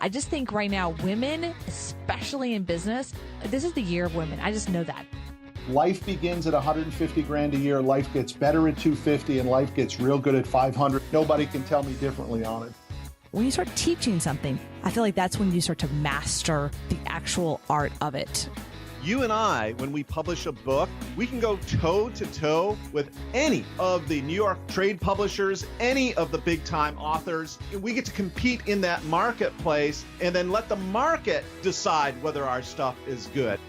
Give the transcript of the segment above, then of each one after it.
I just think right now, women, especially in business, this is the year of women. I just know that. Life begins at 150 grand a year. Life gets better at 250 and life gets real good at 500. Nobody can tell me differently on it. When you start teaching something, I feel like that's when you start to master the actual art of it. You and I, when we publish a book, we can go toe to toe with any of the New York trade publishers, any of the big time authors. We get to compete in that marketplace and then let the market decide whether our stuff is good.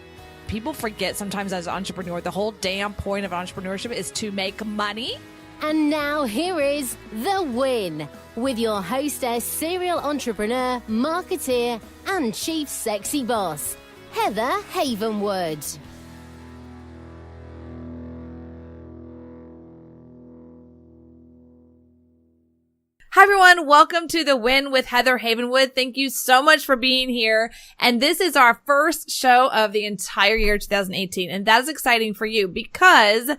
People forget sometimes as an entrepreneur, the whole damn point of entrepreneurship is to make money. And now here is The Win with your hostess, serial entrepreneur, marketeer, and chief sexy boss, Heather Havenwood. Hi, everyone. Welcome to The Win with Heather Havenwood. Thank you so much for being here. And this is our first show of the entire year 2018. And that is exciting for you because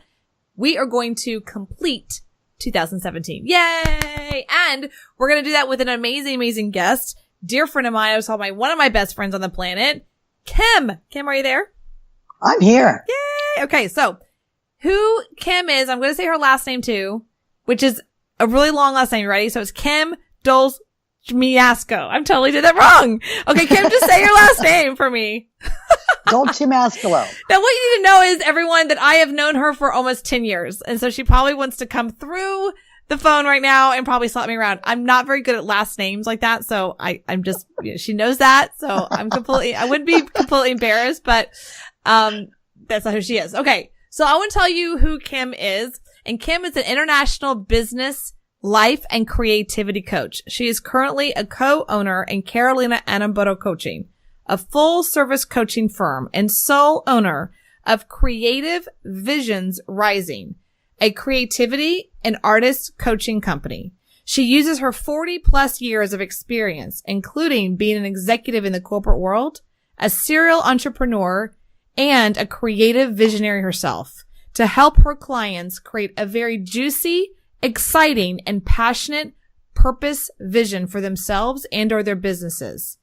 we are going to complete 2017. Yay! And we're going to do that with an amazing, amazing guest. Dear friend of mine, I was told by one of my best friends on the planet, Kim. Kim, are you there? I'm here. Yay! Okay, so who Kim is, I'm going to say her last name too, which is a really long last name. You ready? So it's Kim Dolzmiasko. I'm totally did that wrong. Okay, Kim, just say your last name for me. Dolzmiasko. Now, what you need to know is, everyone, that I have known her for almost 10 years. And so she probably wants to come through the phone right now and probably slap me around. I'm not very good at last names like that. So I'm just, she knows that. So I wouldn't be completely embarrassed, but, that's not who she is. Okay. So I want to tell you who Kim is. And Kim is an international business, life, and creativity coach. She is currently a co-owner in Carolina Anamboto Coaching, a full-service coaching firm, and sole owner of Creative Visions Rising, a creativity and artist coaching company. She uses her 40-plus years of experience, including being an executive in the corporate world, a serial entrepreneur, and a creative visionary herself, to help her clients create a very juicy, exciting, and passionate purpose vision for themselves and or their businesses.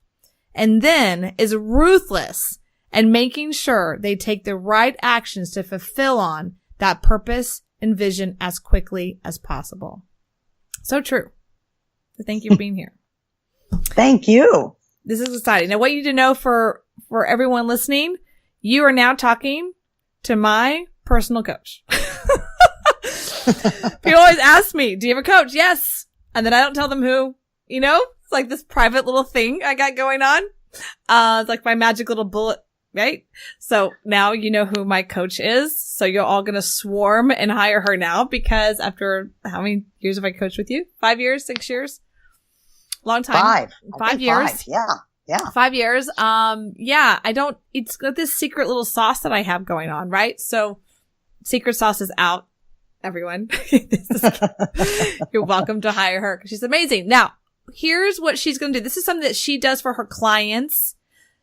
And then is ruthless and making sure they take the right actions to fulfill on that purpose and vision as quickly as possible. So true. So thank you for being here. Thank you. This is exciting. Now, what you need to know for everyone listening, you are now talking to my personal coach. People always ask me, do you have a coach? Yes. And then I don't tell them who, it's like this private little thing I got going on. It's like my magic little bullet, right? So now you know who my coach is. So you're all going to swarm and hire her now, because after how many years have I coached with you? 5 years, 6 years? Long time. 5 years. 5. Yeah. 5 years. It's got this secret little sauce that I have going on, right? So secret sauce is out, everyone. You're welcome to hire her because she's amazing. Now, here's what she's going to do. This is something that she does for her clients.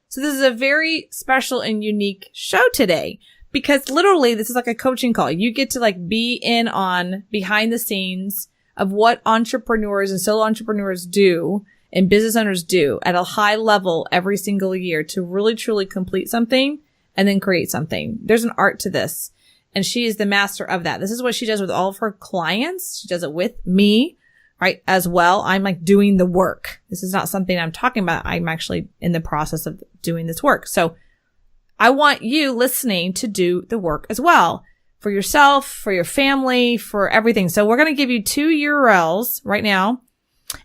So this is a very special and unique show today, because literally this is like a coaching call. You get to be in on behind the scenes of what entrepreneurs and solo entrepreneurs do and business owners do at a high level every single year to really truly complete something and then create something. There's an art to this. And she is the master of that. This is what she does with all of her clients. She does it with me, right? As well. I'm doing the work. This is not something I'm talking about. I'm actually in the process of doing this work. So I want you listening to do the work as well, for yourself, for your family, for everything. So we're going to give you 2 URLs right now.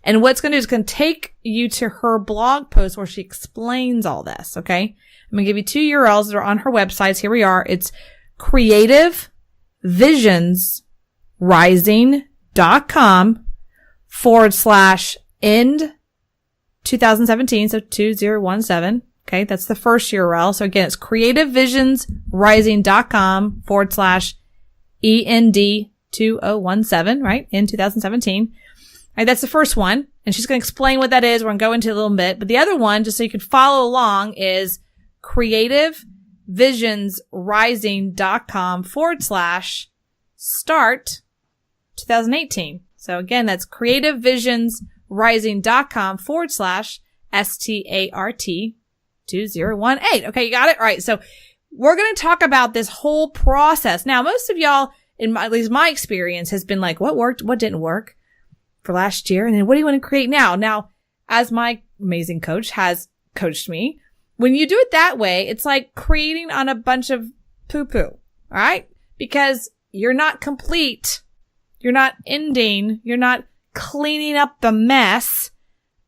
And what's going to do is going to take you to her blog post where she explains all this. Okay. I'm going to give you 2 URLs that are on her websites. Here we are. It's creativevisionsrising.com/end 2017. So 2017. Okay. That's the first URL. So again, it's creativevisionsrising.com/END 2017, right? In 2017. All right. That's the first one. And she's going to explain what that is. We're going to go into it a little bit, but the other one, just so you can follow along, is creativevisionsrising.com/start 2018. So again, that's creativevisionsrising.com/ START 2018. Okay, you got it? All right. So we're going to talk about this whole process. Now, most of y'all, at least my experience, has been like, what worked? What didn't work for last year? And then what do you want to create now? Now, as my amazing coach has coached me, when you do it that way, it's like creating on a bunch of poo-poo. All right? Because you're not complete. You're not ending. You're not cleaning up the mess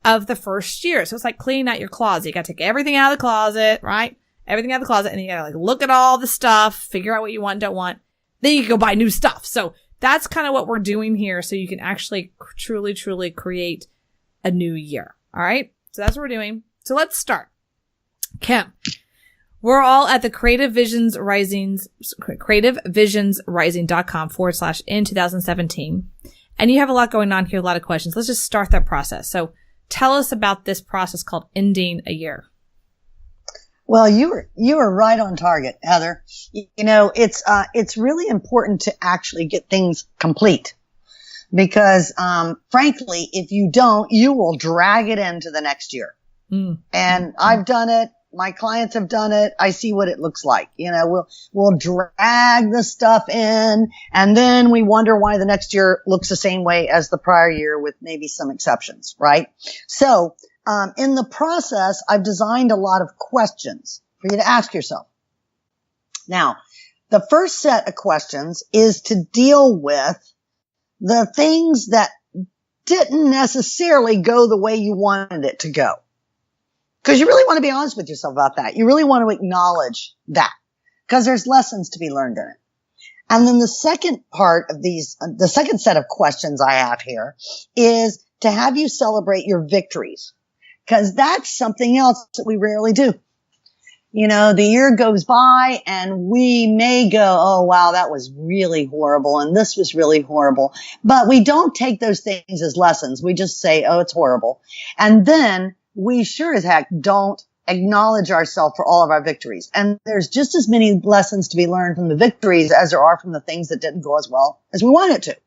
of the first year. So it's like cleaning out your closet. You got to take everything out of the closet, right? Everything out of the closet. And you got to like look at all the stuff, figure out what you want and don't want. Then you can go buy new stuff. So that's kind of what we're doing here. So you can actually truly, truly create a new year. All right. So that's what we're doing. So let's start. Kim, we're all at the creativevisionsrising.com/in 2017. And you have a lot going on here, a lot of questions. Let's just start that process. So tell us about this process called ending a year. Well, you were right on target, Heather. You know, it's really important to actually get things complete because, frankly, if you don't, you will drag it into the next year. And I've done it. My clients have done it. I see what it looks like. You know, we'll drag the stuff in and then we wonder why the next year looks the same way as the prior year with maybe some exceptions, right? So, in the process, I've designed a lot of questions for you to ask yourself. Now, the first set of questions is to deal with the things that didn't necessarily go the way you wanted it to go. Because you really want to be honest with yourself about that. You really want to acknowledge that because there's lessons to be learned in it. And then the second part of the second set of questions I have here is to have you celebrate your victories because that's something else that we rarely do. You know, the year goes by and we may go, oh, wow, that was really horrible. And this was really horrible. But we don't take those things as lessons. We just say, oh, it's horrible. And then we sure as heck don't acknowledge ourselves for all of our victories. And there's just as many lessons to be learned from the victories as there are from the things that didn't go as well as we wanted it to.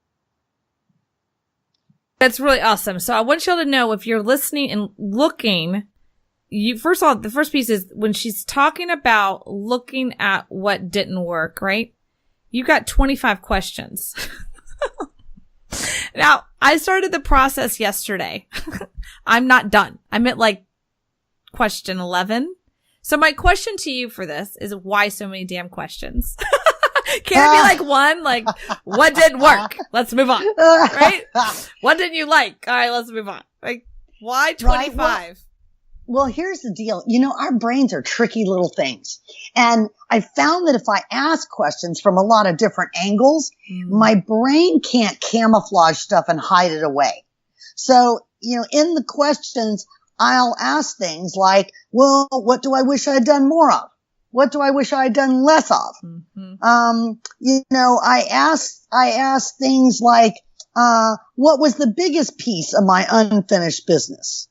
That's really awesome. So I want y'all to know if you're listening and looking, first of all, the first piece is when she's talking about looking at what didn't work, right? You got 25 questions. Now, I started the process yesterday. I'm not done. I'm at like question 11. So my question to you for this is why so many damn questions? Can it be like one? Like, what didn't work? Let's move on. Right? What didn't you like? All right, let's move on. Like, why 25? Right, well, here's the deal. You know, our brains are tricky little things. And I found that if I ask questions from a lot of different angles, my brain can't camouflage stuff and hide it away. So, you know, in the questions, I'll ask things like, well, what do I wish I had done more of? What do I wish I had done less of? You know, I ask things like, what was the biggest piece of my unfinished business?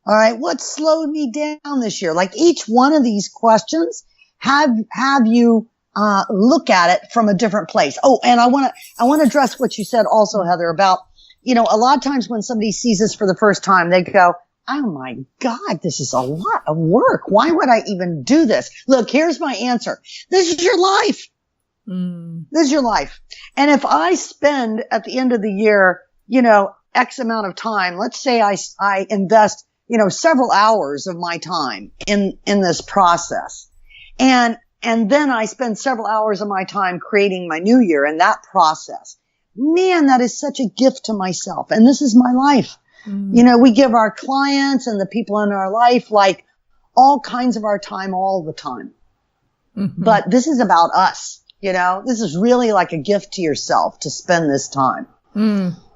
All right. What slowed me down this year? Like each one of these questions have you, look at it from a different place. Oh, and I want to address what you said also, Heather, about, you know, a lot of times when somebody sees this for the first time, they go, oh my God, this is a lot of work. Why would I even do this? Look, here's my answer. This is your life. This is your life. And if I spend at the end of the year, you know, X amount of time, let's say I invest, you know, several hours of my time in this process. And then I spend several hours of my time creating my new year in that process. Man, that is such a gift to myself. And this is my life. You know, we give our clients and the people in our life like all kinds of our time all the time. But this is about us. You know, this is really like a gift to yourself to spend this time.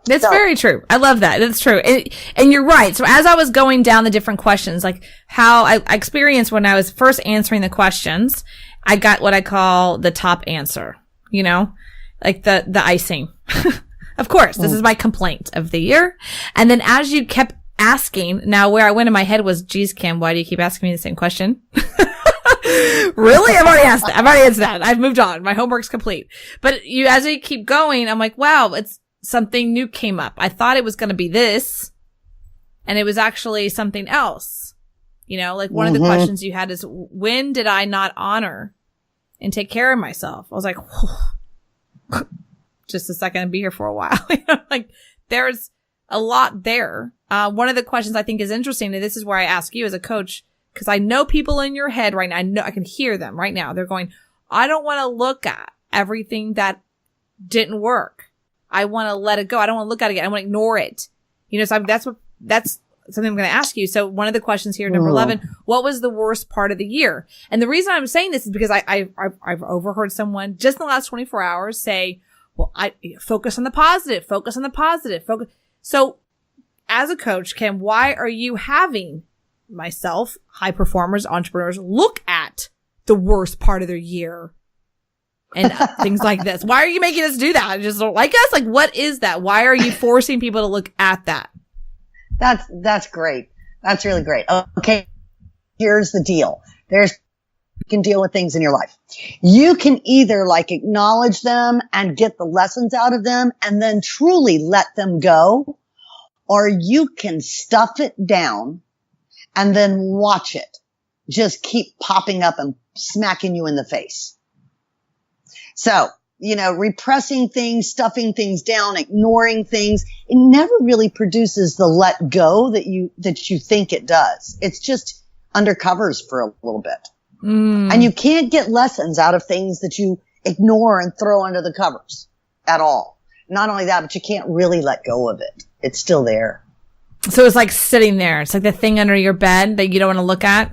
That's very true. I love that. That's true. And you're right. So as I was going down the different questions, like how I experienced when I was first answering the questions, I got what I call the top answer, you know, like the icing. Of course, this is my complaint of the year. And then as you kept asking, now where I went in my head was, geez, Kim, why do you keep asking me the same question? Really? I've already asked that. I've already answered that. I've moved on. My homework's complete. But as you keep going, I'm like, wow, it's something new came up. I thought it was going to be this. And it was actually something else. You know, like one of the questions you had is, when did I not honor and take care of myself? I was like, just a second and be here for a while. You know, like there's a lot there. One of the questions I think is interesting, and this is where I ask you as a coach, because I know people in your head right now, I know I can hear them right now. They're going, I don't want to look at everything that didn't work. I want to let it go. I don't want to look at it again. I want to ignore it. You know, so that's something I'm going to ask you. So one of the questions here, number 11, what was the worst part of the year? And the reason I'm saying this is because I've overheard someone just in the last 24 hours say, well, I focus on the positive, focus. So as a coach, Kim, why are you having myself, high performers, entrepreneurs, look at the worst part of their year and things like this? Why are you making us do that? You just don't like us? Like, what is that? Why are you forcing people to look at that? That's great. That's really great. Okay. Here's the deal. You can deal with things in your life. You can either like acknowledge them and get the lessons out of them and then truly let them go, or you can stuff it down and then watch it just keep popping up and smacking you in the face. So, you know, repressing things, stuffing things down, ignoring things, it never really produces the let go that you think it does. It's just undercovers for a little bit. And you can't get lessons out of things that you ignore and throw under the covers at all. Not only that, but you can't really let go of it. It's still there. So it's like sitting there. It's like the thing under your bed that you don't want to look at.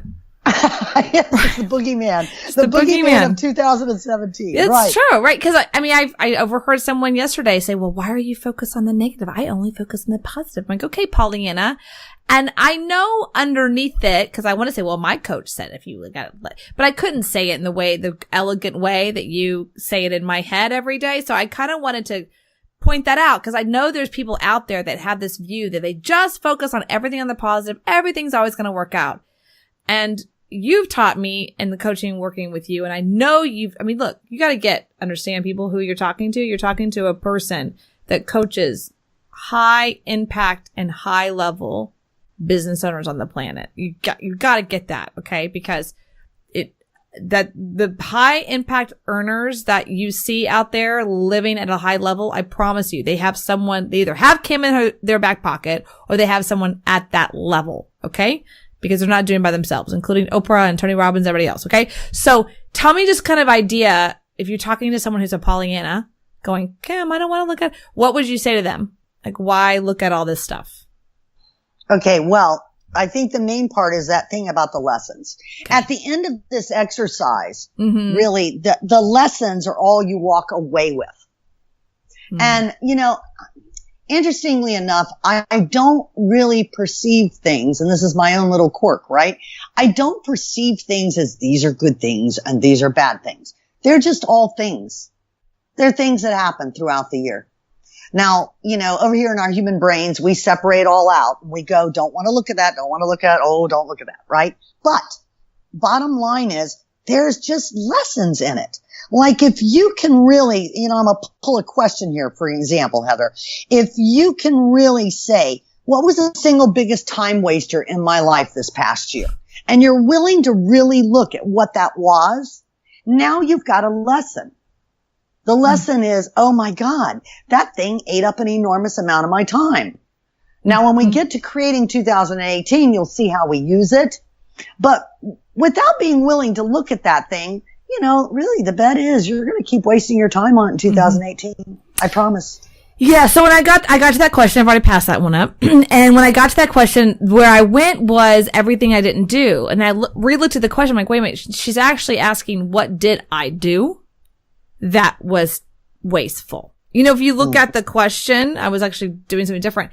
Yes, it's the boogeyman. It's the boogeyman of 2017. It's right. true, right? Because I overheard someone yesterday say, well, why are you focused on the negative? I only focus on the positive. I'm like, okay, Pollyanna. And I know underneath it, because I want to say, well, my coach said if you look at it, but I couldn't say it in the elegant way that you say it in my head every day. So I kind of wanted to point that out, because I know there's people out there that have this view that they just focus on everything on the positive. Everything's always going to work out. And you've taught me in the coaching working with you. And I know look, you got to understand people who you're talking to. You're talking to a person that coaches high impact and high level business owners on the planet. You got to get that. Okay. Because that the high impact earners that you see out there living at a high level, I promise you, they either have Kim in their back pocket or they have someone at that level. Okay. Because they're not doing it by themselves, including Oprah and Tony Robbins, everybody else. Okay. So tell me just kind of idea, if you're talking to someone who's a Pollyanna going, Kim, I don't want to look at, what would you say to them? Like, why look at all this stuff? Okay. Well, I think the main part is that thing about the lessons. Okay. At the end of this exercise, really, the lessons are all you walk away with. And, you know, interestingly enough, I don't really perceive things, and this is my own little quirk, right? I don't perceive things as these are good things and these are bad things. They're just all things. They're things that happen throughout the year. Now, you know, over here in our human brains, we separate all out. We go, don't want to look at that, don't want to look at, oh, don't look at that, right? But bottom line is there's just lessons in it. Like if you can really, you know, I'm going to pull a question here, for example, Heather. If you can really say, what was the single biggest time waster in my life this past year? And you're willing to really look at what that was, now you've got a lesson. The lesson is, oh my God, that thing ate up an enormous amount of my time. Now, when we get to creating 2018, you'll see how we use it. But without being willing to look at that thing, you know, really the bet is you're going to keep wasting your time on it in 2018. I promise. Yeah. So when I got to that question, I've already passed that one up. And when I got to that question, where I went was everything I didn't do. And I re-looked at the question. I'm like, wait a minute. She's actually asking, what did I do that was wasteful? You know, if you look at the question, I was actually doing something different.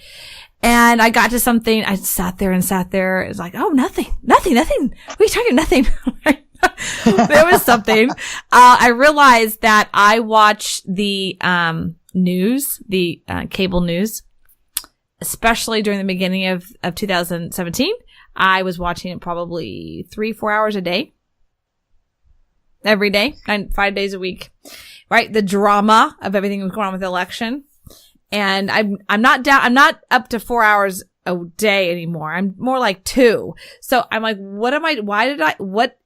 And I got to something, I sat there. It's like, oh, nothing. What are you talking? Nothing. There was something. I realized that I watch the news, the cable news, especially during the beginning of 2017. I was watching it probably 3-4 hours a day. Every day, 5 days a week, right? The drama of everything that was going on with the election. And I'm not up to 4 hours a day anymore. I'm more like 2. So I'm like, what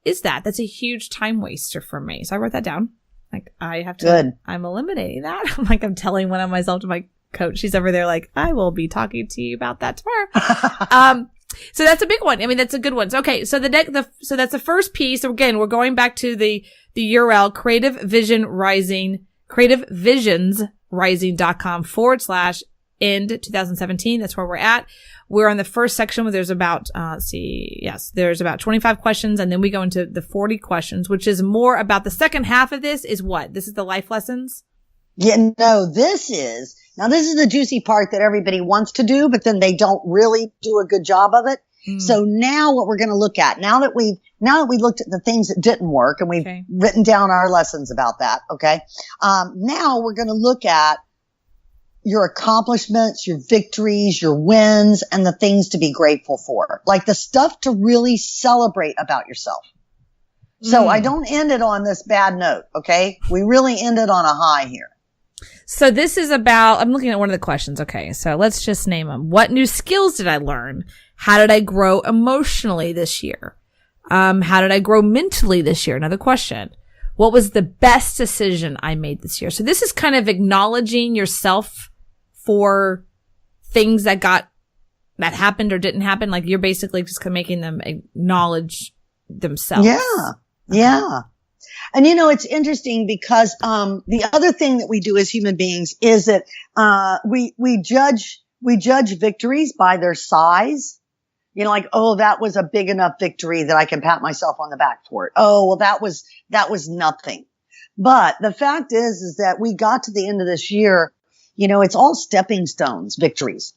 is that? That's a huge time waster for me. So I wrote that down. Like, I have to, I'm eliminating that. I'm like, I'm telling one of myself to my coach. She's over there like, I will be talking to you about that tomorrow. So that's a big one. I mean, that's a good one. So, okay. So so that's the first piece. So again, we're going back to the URL, creativevisionsrising.com/end 2017. That's where we're at. We're on the first section where there's about, there's about 25 questions. And then we go into the 40 questions, which is more about the second half of this is what? This is the life lessons. Yeah, no, this is the juicy part that everybody wants to do, but then they don't really do a good job of it. So now what we're going to look at, now that we looked at the things that didn't work and we've written down our lessons about that. Okay. Now we're going to look at your accomplishments, your victories, your wins, and the things to be grateful for, like the stuff to really celebrate about yourself. So I don't end it on this bad note. Okay. We really end it on a high here. So this is about, I'm looking at one of the questions. Okay. So let's just name them. What new skills did I learn? How did I grow emotionally this year? How did I grow mentally this year? Another question. What was the best decision I made this year? So this is kind of acknowledging yourself for things that happened or didn't happen. Like you're basically just making them acknowledge themselves. Yeah. Yeah. And it's interesting because, the other thing that we do as human beings is that, we judge victories by their size. Like, oh, that was a big enough victory that I can pat myself on the back for it. Oh, well, that was nothing. But the fact is that we got to the end of this year, it's all stepping stones, victories.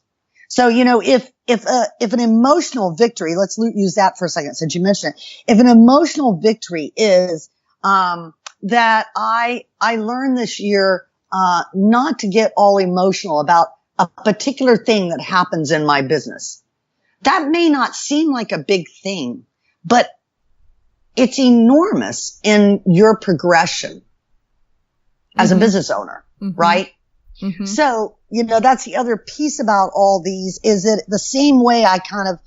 So, if an emotional victory, let's use that for a second since you mentioned it. If an emotional victory is, that I learned this year, not to get all emotional about a particular thing that happens in my business. That may not seem like a big thing, but it's enormous in your progression as a business owner, right? Mm-hmm. So, that's the other piece about all these is that the same way I kind of,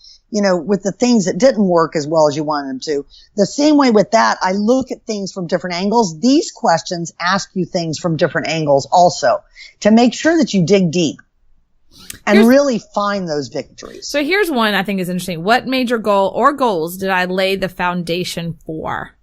with the things that didn't work as well as you wanted them to, the same way with that, I look at things from different angles. These questions ask you things from different angles also to make sure that you dig deep and really find those victories. So here's one I think is interesting. What major goal or goals did I lay the foundation for?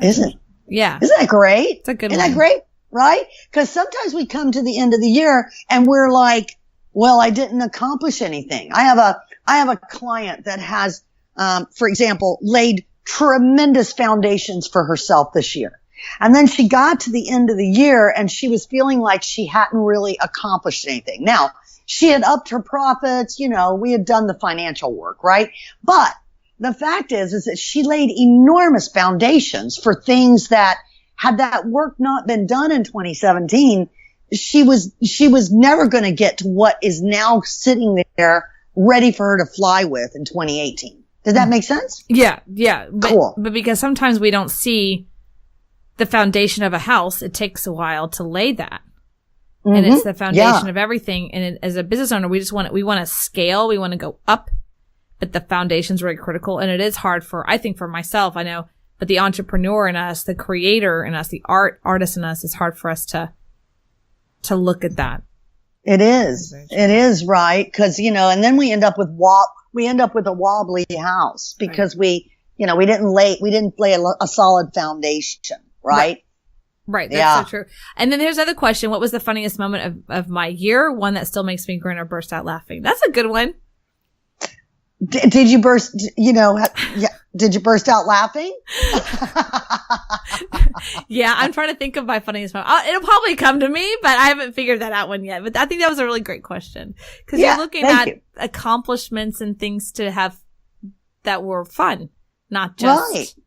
Isn't it? Yeah. Isn't that great? It's a good one. Isn't that great? Right? Because sometimes we come to the end of the year and we're like, well, I didn't accomplish anything. I have a client that has, for example, laid tremendous foundations for herself this year. And then she got to the end of the year and she was feeling like she hadn't really accomplished anything. Now, she had upped her profits, we had done the financial work, right? But the fact is that she laid enormous foundations for things that had that work not been done in 2017, she was never going to get to what is now sitting there ready for her to fly with in 2018. Did that make sense? Yeah. Yeah. Cool. But because sometimes we don't see the foundation of a house, it takes a while to lay that. Mm-hmm. And it's the foundation of everything. And as a business owner, we want to scale. We want to go up, but the foundation's really critical. And it is hard I think for myself, I know, but the entrepreneur in us, the creator in us, the artist in us, it's hard for us to look at that. It is. It is, right? Cause, and then we end up with a wobbly house because we didn't lay a solid foundation, right? Right. That's so true. And then there's another question. What was the funniest moment of my year? One that still makes me grin or burst out laughing. That's a good one. Did you burst, did you burst out laughing? Yeah, I'm trying to think of my funniest moment. It'll probably come to me, but I haven't figured that out one yet. But I think that was a really great question because you're looking at accomplishments and things to have that were fun, not just,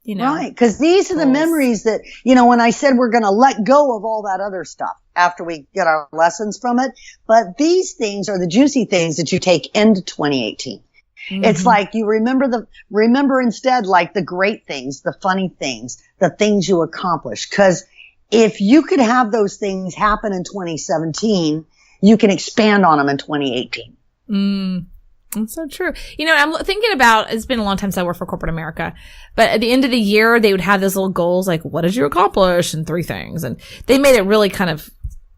Right. Because these are the memories that, when I said we're going to let go of all that other stuff after we get our lessons from it. But these things are the juicy things that you take into 2018. Mm-hmm. It's like you remember instead like the great things, the funny things, the things you accomplished. Because if you could have those things happen in 2017, you can expand on them in 2018. That's so true. I'm thinking about, it's been a long time since I worked for corporate America, but at the end of the year, they would have those little goals like, what did you accomplish in 3 things? And they made it really kind of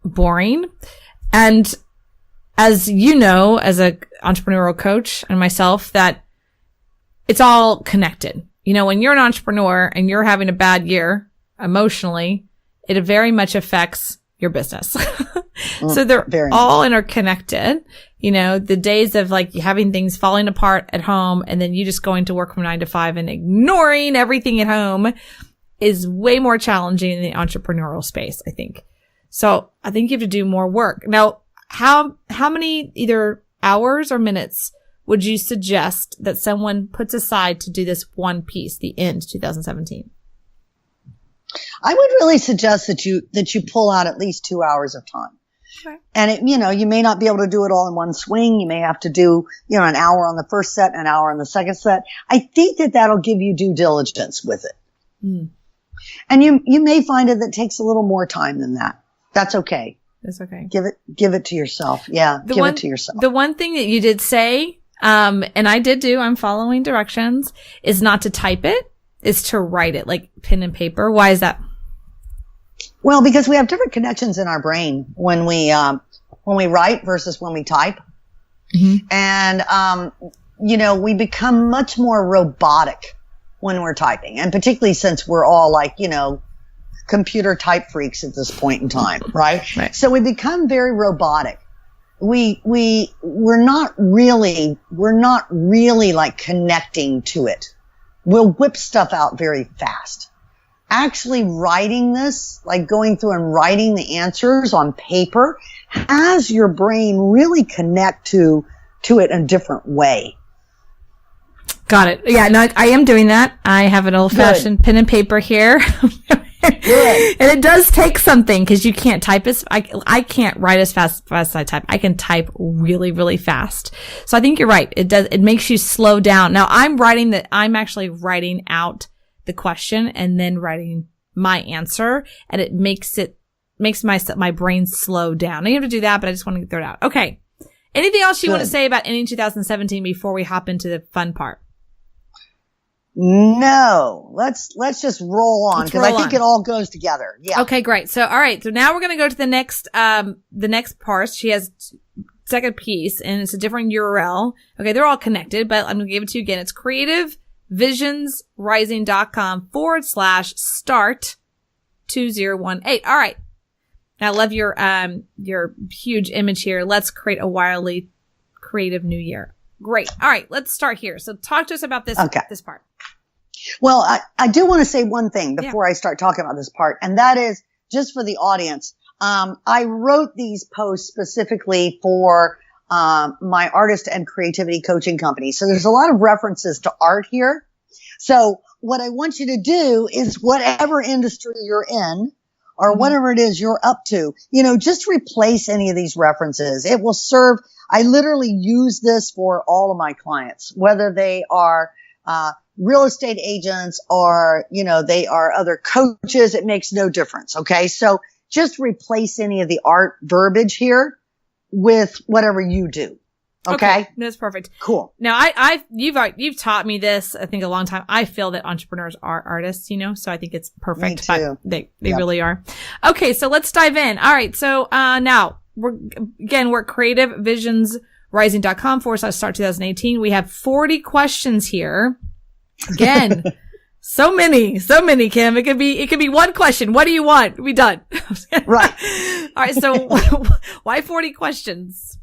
boring. And as you know, as a entrepreneurial coach and myself, that it's all connected. When you're an entrepreneur and you're having a bad year emotionally, it very much affects your business. So they're all interconnected. The days of like having things falling apart at home and then you just going to work from 9 to 5 and ignoring everything at home is way more challenging in the entrepreneurial space, I think. So I think you have to do more work. Now, how many either hours or minutes would you suggest that someone puts aside to do this one piece, the end 2017? I would really suggest that you pull out at least 2 hours of time. Okay. And you may not be able to do it all in one swing. You may have to do, an hour on the first set, an hour on the second set. I think that'll give you due diligence with it. And you may find it takes a little more time than that. That's okay. That's okay. Give it to yourself. Yeah. Give it to yourself. The one thing that you did say, and I did do, I'm following directions, is not to type it, is to write it, like pen and paper. Why is that? Well, because we have different connections in our brain when we write versus when we type. Mm-hmm. And, we become much more robotic when we're typing. And particularly since we're all like, computer type freaks at this point in time, right? Right. So we become very robotic. We're not really like connecting to it. We'll whip stuff out very fast. Actually writing this, like going through and writing the answers on paper, has your brain really connect to it in a different way. Got it. Yeah, no, I am doing that. I have an old-fashioned pen and paper here. Good. And it does take something because you can't type I can't write as fast as I type. I can type really, really fast. So I think you're right. It makes you slow down. Now I'm actually writing out the question and then writing my answer, and it makes my brain slow down. I have to do that, but I just want to throw it out. Okay. Anything else you want to say about ending 2017 before we hop into the fun part? No, let's just roll on because I think it all goes together. Yeah. Okay, great. So, all right. So now we're going to go to the next part. She has second piece and it's a different URL. Okay. They're all connected, but I'm going to give it to you again. It's creativevisionsrising.com/start 2018. All right. Now I love your huge image here. Let's create a wildly creative new year. Great. All right. Let's start here. So talk to us about this part. Well, I do want to say one thing before I start talking about this part, and that is just for the audience. I wrote these posts specifically for my artist and creativity coaching company. So there's a lot of references to art here. So what I want you to do is whatever industry you're in or whatever it is you're up to, just replace any of these references. It will serve. I literally use this for all of my clients, whether they are real estate agents or, they are other coaches. It makes no difference. Okay. So just replace any of the art verbiage here with whatever you do. Okay. That's perfect. Cool. Now you've taught me this, I think, a long time. I feel that entrepreneurs are artists, so I think it's perfect. Me too. They really are. Okay. So let's dive in. All right. So, now we're at creativevisionsrising.com/start 2018. We have 40 questions here. Again, so many, Kim. It could be one question. What do you want? We'll be done. Right. All right. So why 40 questions?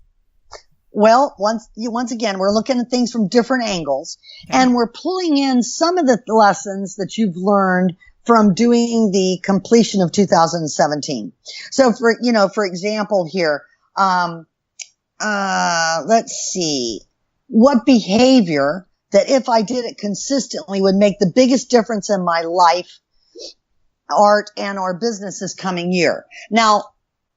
Well, once again, we're looking at things from different angles and we're pulling in some of the lessons that you've learned from doing the completion of 2017. So for example here, let's see, what behavior that if I did it consistently would make the biggest difference in my life, art, and our business this coming year. Now,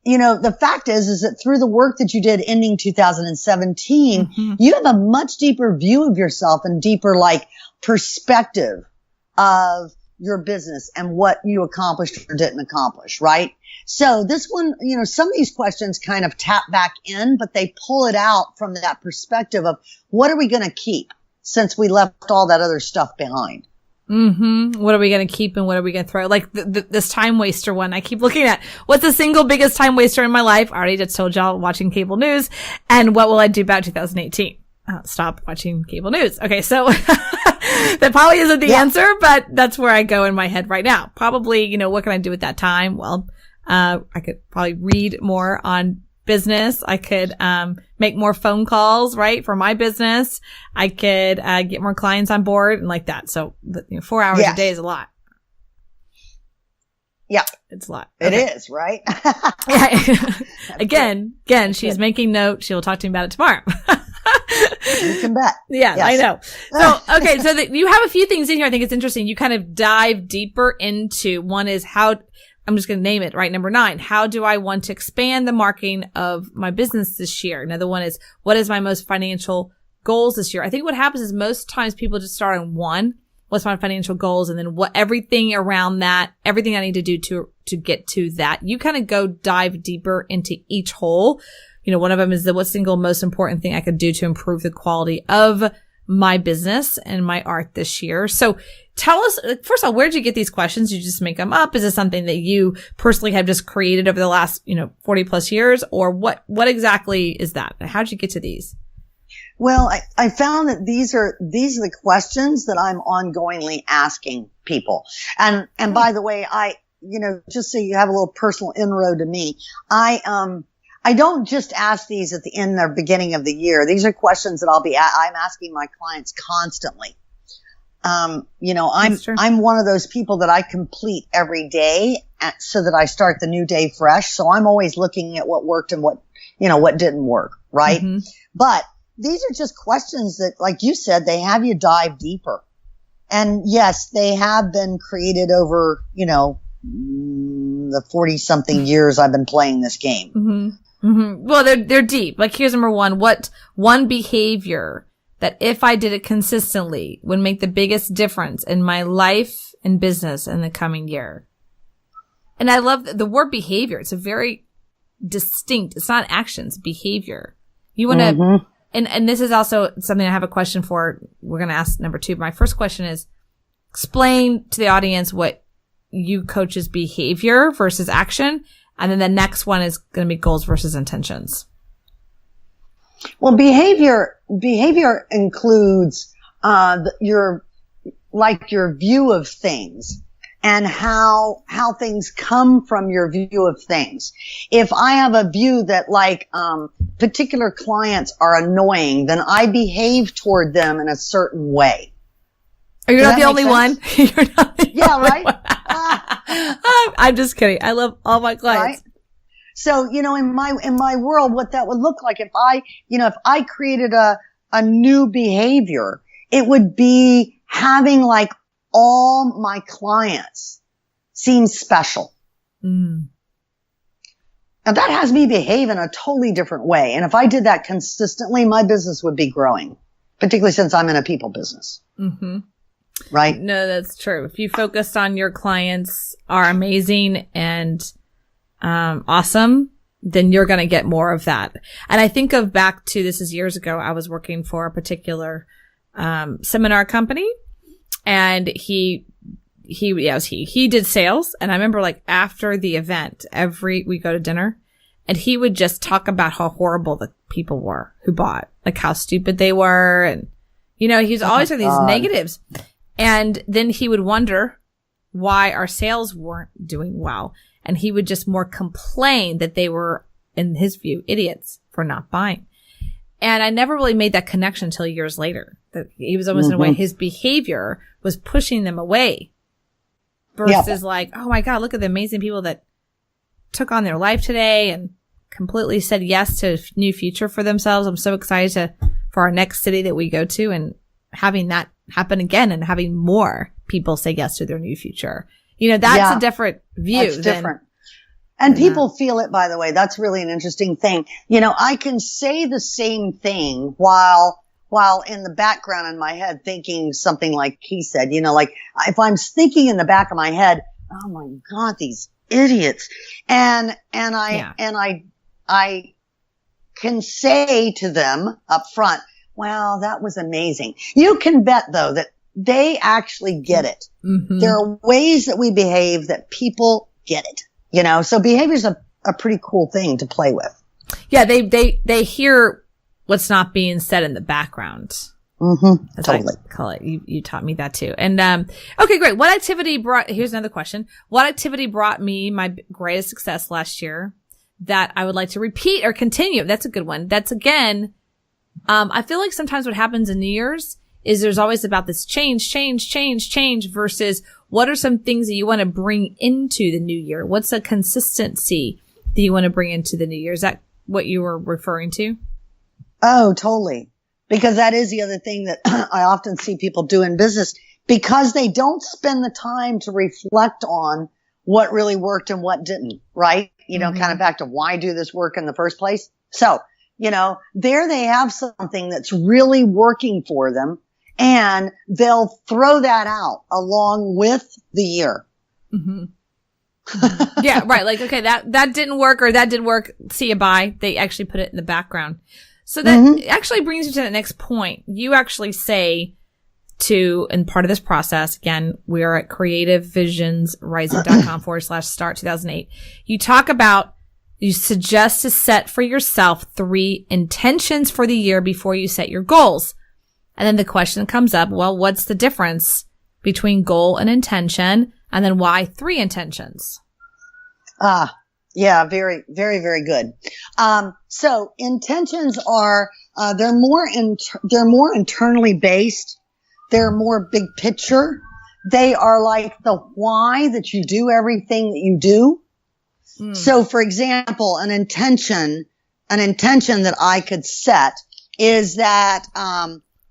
the fact is that through the work that you did ending 2017, you have a much deeper view of yourself and deeper perspective of your business and what you accomplished or didn't accomplish, right? So this one, some of these questions kind of tap back in, but they pull it out from that perspective of what are we going to keep since we left all that other stuff behind? What are we going to keep and what are we going to throw? Like this time waster one I keep looking at. What's the single biggest time waster in my life? I already just told y'all, watching cable news. And what will I do about 2018? Stop watching cable news. Okay. So that probably isn't the answer, but that's where I go in my head right now. Probably, what can I do with that time? Well, I could probably read more on business. I could, make more phone calls, right? For my business. I could, get more clients on board and like that. So, 4 hours a day is a lot. Yeah. It's a lot. Okay. It is, right? Again, she's making note. She will talk to me about it tomorrow. You can bet. Yeah, yes. I know. So, okay. So you have a few things in here. I think it's interesting. You kind of dive deeper into one is how, I'm just going to name it, right? Number 9. How do I want to expand the marketing of my business this year? Another one is, what is my most financial goals this year? I think what happens is most times people just start on one. What's my financial goals? And then everything around that, everything I need to do to get to that. You kind of go dive deeper into each hole. One of them is what's the single most important thing I could do to improve the quality of my business and my art this year. So tell us, first of all, where did you get these questions? You just make them up? Is this something that you personally have just created over the last, 40 plus years? Or what exactly is that? How did you get to these? Well, I found that these are the questions that I'm ongoingly asking people. And by the way, just so you have a little personal inroad to me, I don't just ask these at the end or beginning of the year. These are questions that I'm asking my clients constantly. I'm one of those people that I complete every day so that I start the new day fresh. So I'm always looking at what worked and what didn't work. Right. Mm-hmm. But these are just questions that, like you said, they have you dive deeper. And yes, they have been created over, the 40 something years I've been playing this game. Mm-hmm. Mm-hmm. Well, they're deep. Like here's number 1. What one behavior that if I did it consistently would make the biggest difference in my life and business in the coming year? And I love the word behavior. It's a very distinct, it's not actions, behavior. You want to, mm-hmm. and this is also something I have a question for. We're going to ask number 2. My first question is explain to the audience what you coach as behavior versus action. And then the next one is going to be goals versus intentions. Well, behavior includes, your view of things and how things come from your view of things. If I have a view that particular clients are annoying, then I behave toward them in a certain way. You're not the only one. You're not the only one. I'm just kidding. I love all my clients. Right? So, in my world, what that would look like if I created a new behavior, it would be having all my clients seem special. Mm. Now that has me behave in a totally different way. And if I did that consistently, my business would be growing, particularly since I'm in a people business. Mm-hmm. Right? No, that's true. If you focused on your clients are amazing and awesome, then you're going to get more of that. And I think of back to, this is years ago, I was working for a particular seminar company, and he did sales. And I remember after the event, we go to dinner, and he would just talk about how horrible the people were who bought, how stupid they were. And, he's always had these negatives. And then he would wonder why our sales weren't doing well. And he would just more complain that they were, in his view, idiots for not buying. And I never really made that connection until years later. That he was almost, mm-hmm. in a way, his behavior was pushing them away. Versus oh my God, look at the amazing people that took on their life today and completely said yes to a new future for themselves. I'm so excited for our next city that we go to, and having that happen again and having more people say yes to their new future. That's a different view. That's different. And people feel it, by the way. That's really an interesting thing. I can say the same thing while while in the background in my head thinking something like he said, like if I'm thinking in the back of my head, oh my God, these idiots. And I can say to them up front, wow, that was amazing. You can bet though that they actually get it. Mm-hmm. There are ways that we behave that people get it, so behavior is a pretty cool thing to play with. Yeah. They hear what's not being said in the background. Mm-hmm. As totally. I call it. You taught me that too. And, okay, great. Here's another question. What activity brought me my greatest success last year that I would like to repeat or continue? That's a good one. That's again, I feel like sometimes what happens in New Year's is there's always about this change versus what are some things that you want to bring into the new year? What's a consistency that you want to bring into the new year? Is that what you were referring to? Oh, totally. Because that is the other thing that I often see people do in business because they don't spend the time to reflect on what really worked and what didn't, right? Kind of back to why do this work in the first place. So, there they have something that's really working for them and they'll throw that out along with the year. Mm-hmm. Yeah, right. Like, okay, that didn't work or that did work. See you, bye. They actually put it in the background. So that actually brings you to the next point. You actually say and part of this process, again, we are at creativevisionsrising.com/start 2008. You talk about, you suggest to set for yourself 3 intentions for the year before you set your goals. And then the question comes up, well, what's the difference between goal and intention? And then why 3 intentions? Yeah, very, very, very good. So intentions are, they're more internally based. They're more big picture. They are like the why that you do everything that you do. So for example, an intention that I could set is that,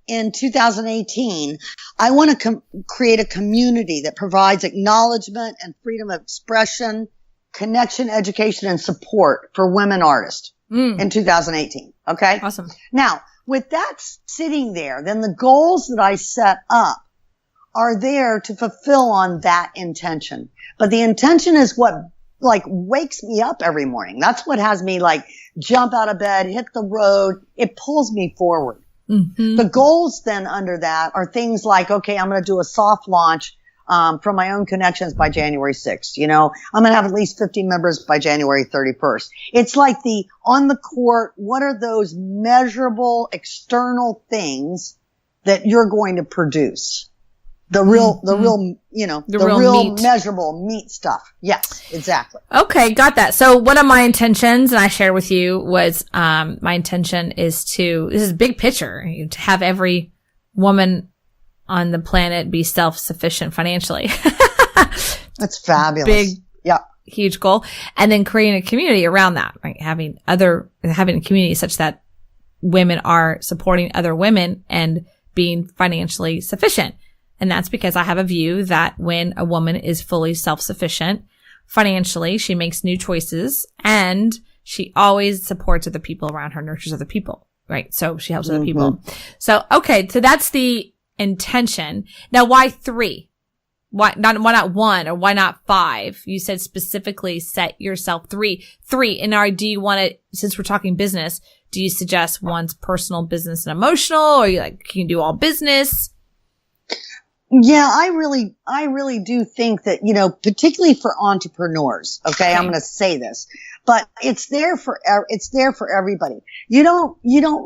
in 2018, I want to create a community that provides acknowledgement and freedom of expression, connection, education, and support for women artists in 2018. Okay. Awesome. Now, with that sitting there, then the goals that I set up are there to fulfill on that intention. But the intention is what wakes me up every morning. That's what has me jump out of bed, hit the road. It pulls me forward. Mm-hmm. The goals then under that are things like, okay, I'm going to do a soft launch from my own connections by January 6th. I'm going to have at least 50 members by January 31st. It's like the on the court, what are those measurable external things that you're going to produce? The real measurable meat stuff. Yes, exactly. Okay, got that. So one of my intentions, and I shared with you, was my intention is this is big picture, to have every woman on the planet be self-sufficient financially. That's fabulous. Big, huge goal. And then creating a community around that, right? Having a community such that women are supporting other women and being financially sufficient. And that's because I have a view that when a woman is fully self-sufficient financially, she makes new choices and she always supports other people around her, nurtures other people, right? So she helps other people. So, okay. So that's the intention. Now, why 3? Why not 1 or why not 5? You said specifically set yourself 3. And do you want to, since we're talking business, do you suggest one's personal, business, and emotional, or can you do all business? Yeah, I really do think that, particularly for entrepreneurs, okay, I'm going to say this, but it's there for everybody. You don't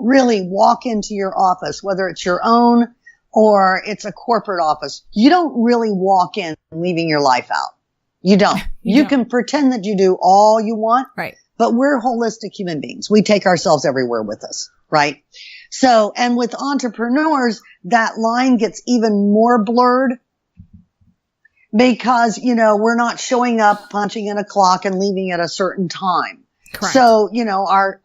really walk into your office, whether it's your own or it's a corporate office. You don't really walk in leaving your life out. You don't. You can pretend that you do all you want. Right. But we're holistic human beings. We take ourselves everywhere with us, right? So, and with entrepreneurs, that line gets even more blurred because, we're not showing up, punching in a clock and leaving at a certain time. Correct. So,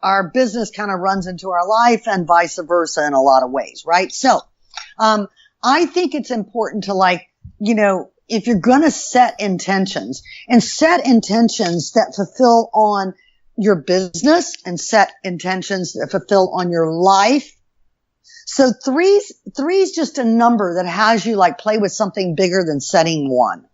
our business kind of runs into our life and vice versa in a lot of ways, right? So, I think it's important to if you're going to set intentions that fulfill on your business and set intentions that fulfill on your life, So three's just a number that has you like play with something bigger than setting one.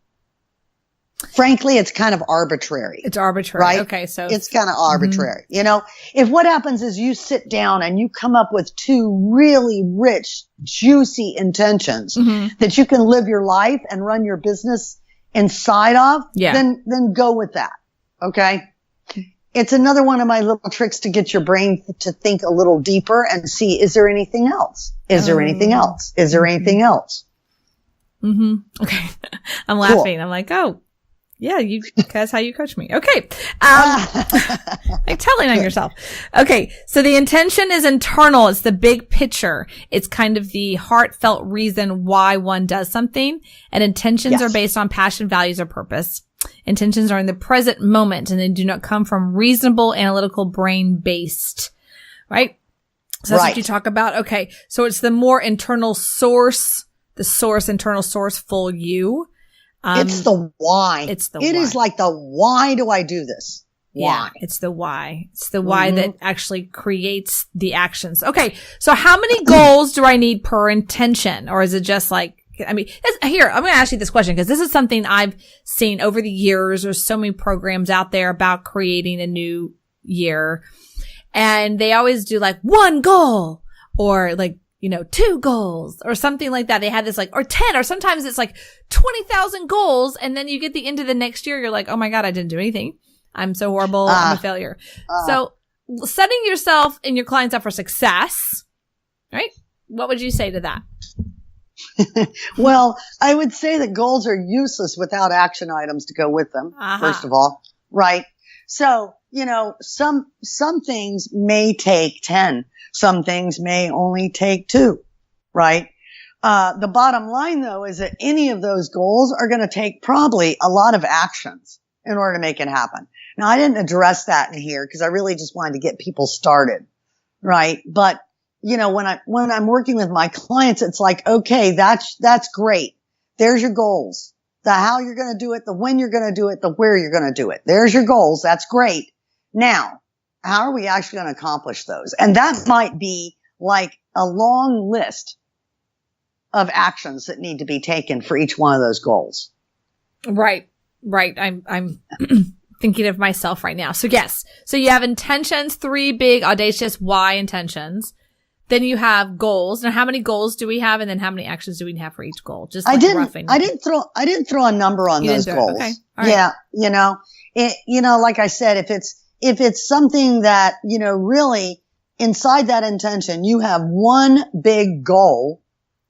Frankly, it's kind of arbitrary. It's arbitrary. Right? Okay. So it's kind of arbitrary. You know, if what happens is you sit down and you come up with two really rich, juicy intentions that you can live your life and run your business inside of, then go with that. Okay. It's another one of my little tricks to get your brain to think a little deeper and see, is there anything else? Is there anything else? Is there anything else? Okay. I'm laughing. Cool. I'm like, oh, yeah, that's how you coach me. Okay. Like telling on yourself. Okay. So the intention is internal. It's the big picture. It's kind of the heartfelt reason why one does something. And intentions are based on passion, values, or purpose. Intentions are in the present moment and they do not come from reasonable, analytical, brain-based, right? So that's what you talk about. Okay. So it's the more internal source, internal sourceful you. It's the why. It why. Is like the why do I do this? Why? Yeah, it's the why. It's the why that actually creates the actions. Okay. So how many goals do I need per intention? Or is it just like, I mean, here, I'm going to ask you this question because this is something I've seen over the years. There's so many programs out there about creating a new year. And they always do like one goal or like, 2 goals or something like that. They had this like, or 10, or sometimes it's like 20,000 goals. And then you get the end of the next year. You're like, oh my God, I didn't do anything. I'm so horrible. I'm a failure. So setting yourself and your clients up for success, right? What would you say to that? Well, I would say that goals are useless without action items to go with them, first of all, right? So, some things may take 10. Some things may only take 2, right? The bottom line though is that any of those goals are going to take probably a lot of actions in order to make it happen. Now, I didn't address that in here because I really just wanted to get people started, right? But when I'm working with my clients, it's like, okay, that's great. There's your goals. The how you're going to do it, the when you're going to do it, the where you're going to do it. There's your goals. That's great. Now, how are we actually going to accomplish those? And that might be like a long list of actions that need to be taken for each one of those goals. Right. I'm thinking of myself right now. So yes. So you have intentions, 3 big, audacious why intentions. Then you have goals. Now, how many goals do we have? And then how many actions do we have for each goal? Just like roughing. I didn't throw a number on those goals. Okay. All right. Yeah. Like I said, if it's something that, really inside that intention, you have one big goal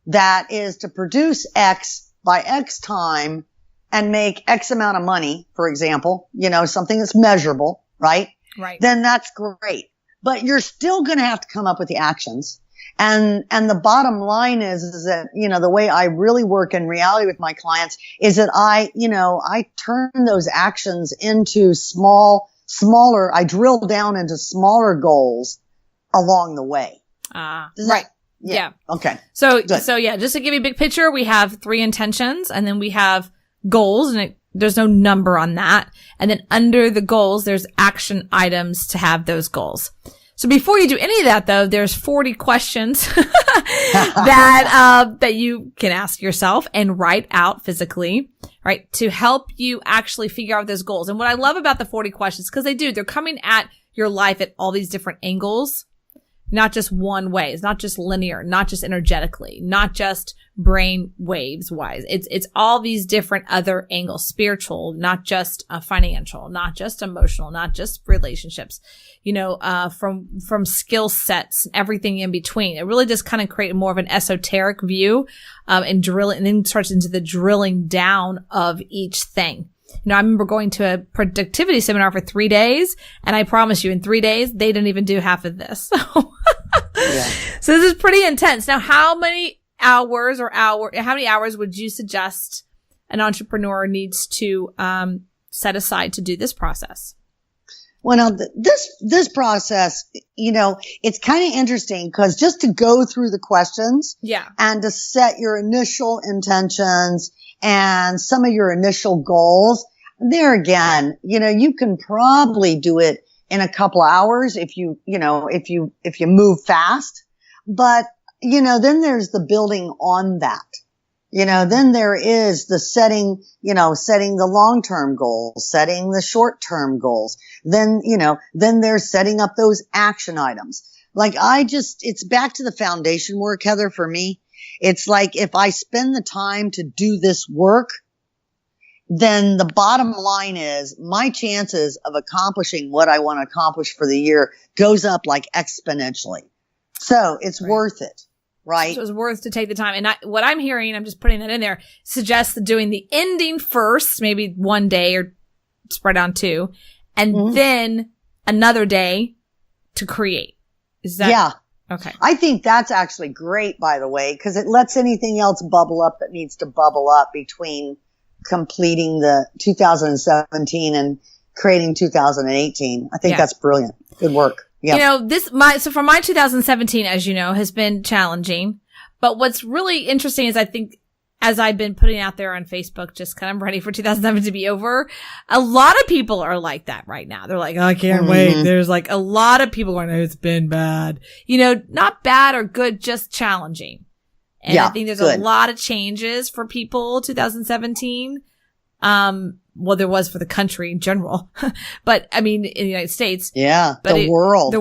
that is to produce X by X time and make X amount of money, for example, something that's measurable, right? Right. Then that's great. But you're still going to have to come up with the actions. And the bottom line is that, the way I really work in reality with my clients is that I turn those actions into smaller, I drill down into smaller goals along the way. Right. Yeah. Okay. So yeah, just to give you a big picture, we have 3 intentions and then we have goals and there's no number on that. And then under the goals, there's action items to have those goals. So before you do any of that though, there's 40 questions that you can ask yourself and write out physically, right? To help you actually figure out those goals. And what I love about the 40 questions, because they're coming at your life at all these different angles, not just one way. It's not just linear, not just energetically, not just brain waves wise. It's all these different other angles, spiritual, not just financial, not just emotional, not just relationships, from skill sets and everything in between. It really just kind of create more of an esoteric view, and then starts into the drilling down of each thing. I remember going to a productivity seminar for 3 days, and I promise you in 3 days, they didn't even do half of this. So this is pretty intense. Now, how many hours would you suggest an entrepreneur needs to set aside to do this process? Well, now this process, it's kind of interesting because just to go through the questions, and to set your initial intentions and some of your initial goals, there again, you can probably do it in a couple of hours if you move fast. But, then there's the building on that. Then there is the setting the long-term goals, setting the short-term goals. Then there's setting up those action items. Like it's back to the foundation work, Heather, for me. It's like if I spend the time to do this work, then the bottom line is my chances of accomplishing what I want to accomplish for the year goes up like exponentially. So it's worth it. Right. So it's worth to take the time. And what I'm hearing, I'm just putting that in there, suggests doing the ending first, maybe one day or spread on two, and then another day to create. Is that? Yeah. Okay. I think that's actually great, by the way, because it lets anything else bubble up that needs to bubble up between completing the 2017 and creating 2018. I think that's brilliant. Good work. Yeah. So for my 2017, as you know, has been challenging. But what's really interesting is I think as I've been putting out there on Facebook, just kind of ready for 2007 to be over, a lot of people are like that right now. They're like, oh, I can't wait. There's like a lot of people going, oh, it's been bad. Not bad or good, just challenging. And I think there's a lot of changes for people 2017. Well, there was for the country in general, but I mean, in the United States. Yeah. But the world.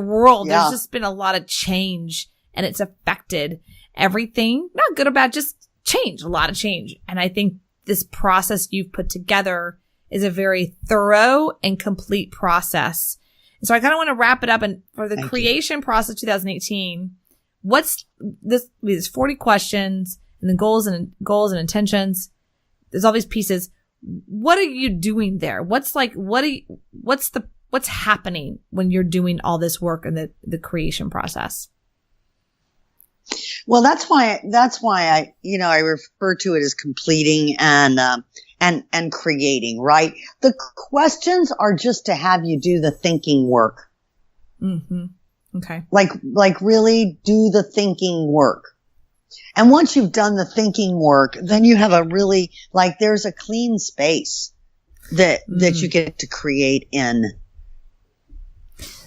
Yeah. There's just been a lot of change and it's affected everything. Not good or bad, just change, a lot of change. And I think this process you've put together is a very thorough and complete process. And so I kind of want to wrap it up. And for the creation process 2018, what's this? There's 40 questions and then goals and intentions. There's all these pieces. What are you doing there? What's happening when you're doing all this work in the creation process? Well, that's why I refer to it as completing and creating, right? The questions are just to have you do the thinking work. Mm-hmm. Okay. Like really do the thinking work. And once you've done the thinking work, then you have there's a clean space that you get to create in.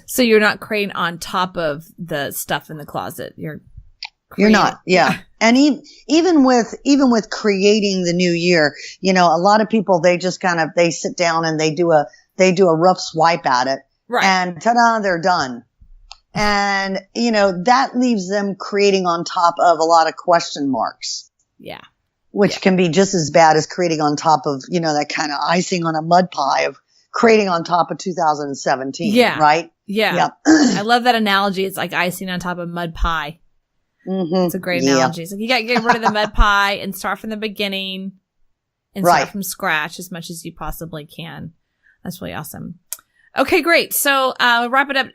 So you're not creating on top of the stuff in the closet. You're not. Yeah. And even with creating the new year, a lot of people, they just they sit down and they do a rough swipe at it. Right. And ta-da, they're done. And, that leaves them creating on top of a lot of question marks. Yeah. Which can be just as bad as creating on top of, that kind of icing on a mud pie of creating on top of 2017. Yeah. Right? Yeah. Yep. I love that analogy. It's like icing on top of mud pie. Mm-hmm. It's a great analogy. It's like you got to get rid of the mud pie and start from the beginning and start from scratch as much as you possibly can. That's really awesome. Okay, great. So, wrap it up.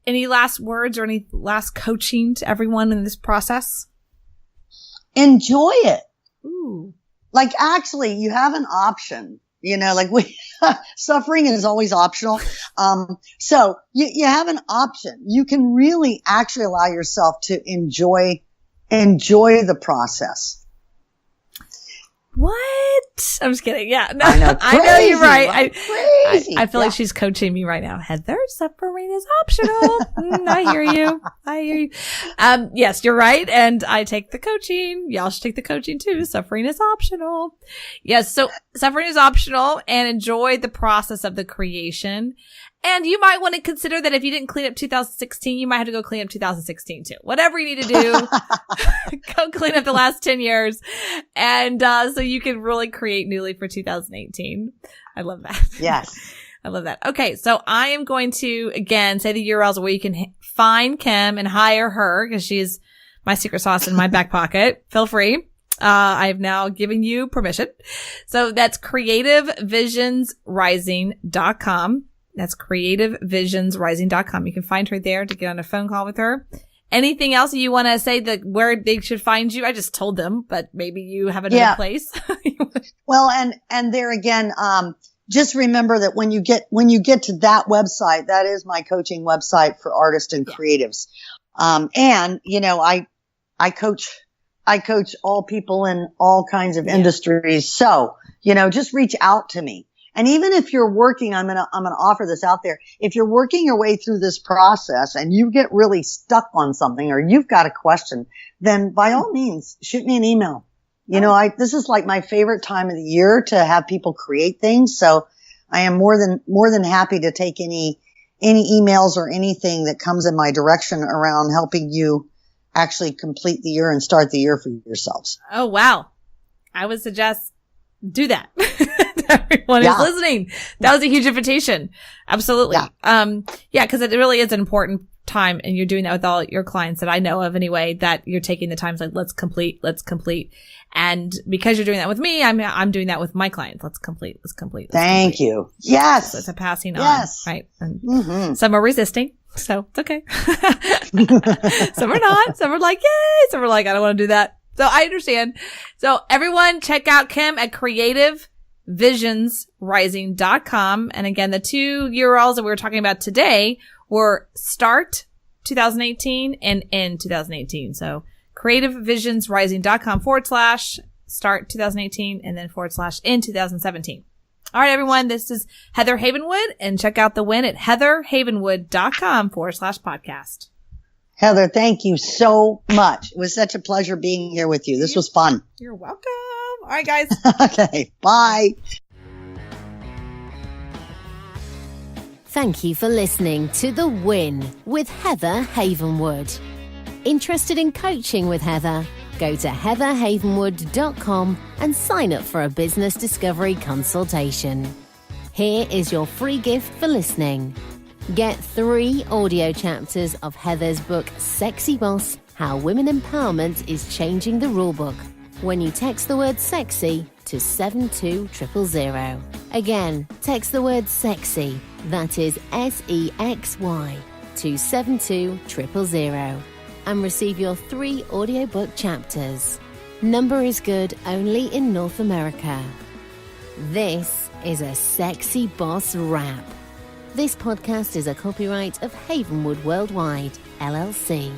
Any last words or any last coaching to everyone in this process? Enjoy it. Ooh. Like actually you have an option, suffering is always optional. So you have an option. You can really actually allow yourself to enjoy the process. What? I'm just kidding. Yeah. No, I know. Crazy, I know you're right. Crazy. I feel like she's coaching me right now. Heather, suffering is optional. I hear you. Yes, you're right. And I take the coaching. Y'all should take the coaching too. Suffering is optional. Yes. So suffering is optional and enjoy the process of the creation. And you might want to consider that if you didn't clean up 2016, you might have to go clean up 2016 too. Whatever you need to do, go clean up the last 10 years. And, so you can really create newly for 2018. I love that. Yes. I love that. Okay. So I am going to again say the URLs where you can find Kim and hire her because she's my secret sauce in my back pocket. Feel free. I've now given you permission. So that's creativevisionsrising.com. That's creativevisionsrising.com. You can find her there to get on a phone call with her. Anything else you want to say that where they should find you? I just told them, but maybe you have another place. Well, and there again, just remember that when you get to that website, that is my coaching website for artists and creatives. And I coach all people in all kinds of industries. So, just reach out to me. And even if you're working, I'm going to offer this out there. If you're working your way through this process and you get really stuck on something or you've got a question, then by all means, shoot me an email. You know, this is like my favorite time of the year to have people create things. So I am more than happy to take any emails or anything that comes in my direction around helping you actually complete the year and start the year for yourselves. Oh, wow. I would suggest do that. Everyone who's listening. That was a huge invitation. Absolutely. Yeah, because it really is an important time, and you're doing that with all your clients that I know of anyway, that you're taking the time to like, let's complete. And because you're doing that with me, I'm doing that with my clients. Let's complete. Thank you. Yes. So it's a passing on, right? And some are resisting, so it's okay. Some are not. Some are like, yay. Some are like, I don't want to do that. So I understand. So everyone check out Kim at creativevisionsrising.com. And again, the two URLs that we were talking about today were start 2018 and end 2018. So creativevisionsrising.com/start 2018 and then /end 2017. All right, everyone. This is Heather Havenwood, and check out the win at heatherhavenwood.com/podcast. Heather, thank you so much. It was such a pleasure being here with you. This was fun. You're welcome. All right, guys. Okay. Bye. Thank you for listening to The Win with Heather Havenwood. Interested in coaching with Heather? Go to heatherhavenwood.com and sign up for a business discovery consultation. Here is your free gift for listening. Get 3 audio chapters of Heather's book, Sexy Boss, How Women Empowerment is Changing the Rulebook, when you text the word sexy to 72000. Again, text the word sexy, that is SEXY, to 72000 and receive your 3 audiobook chapters. Number is good only in North America. This is a Sexy Boss Wrap. This podcast is a copyright of Havenwood Worldwide, LLC.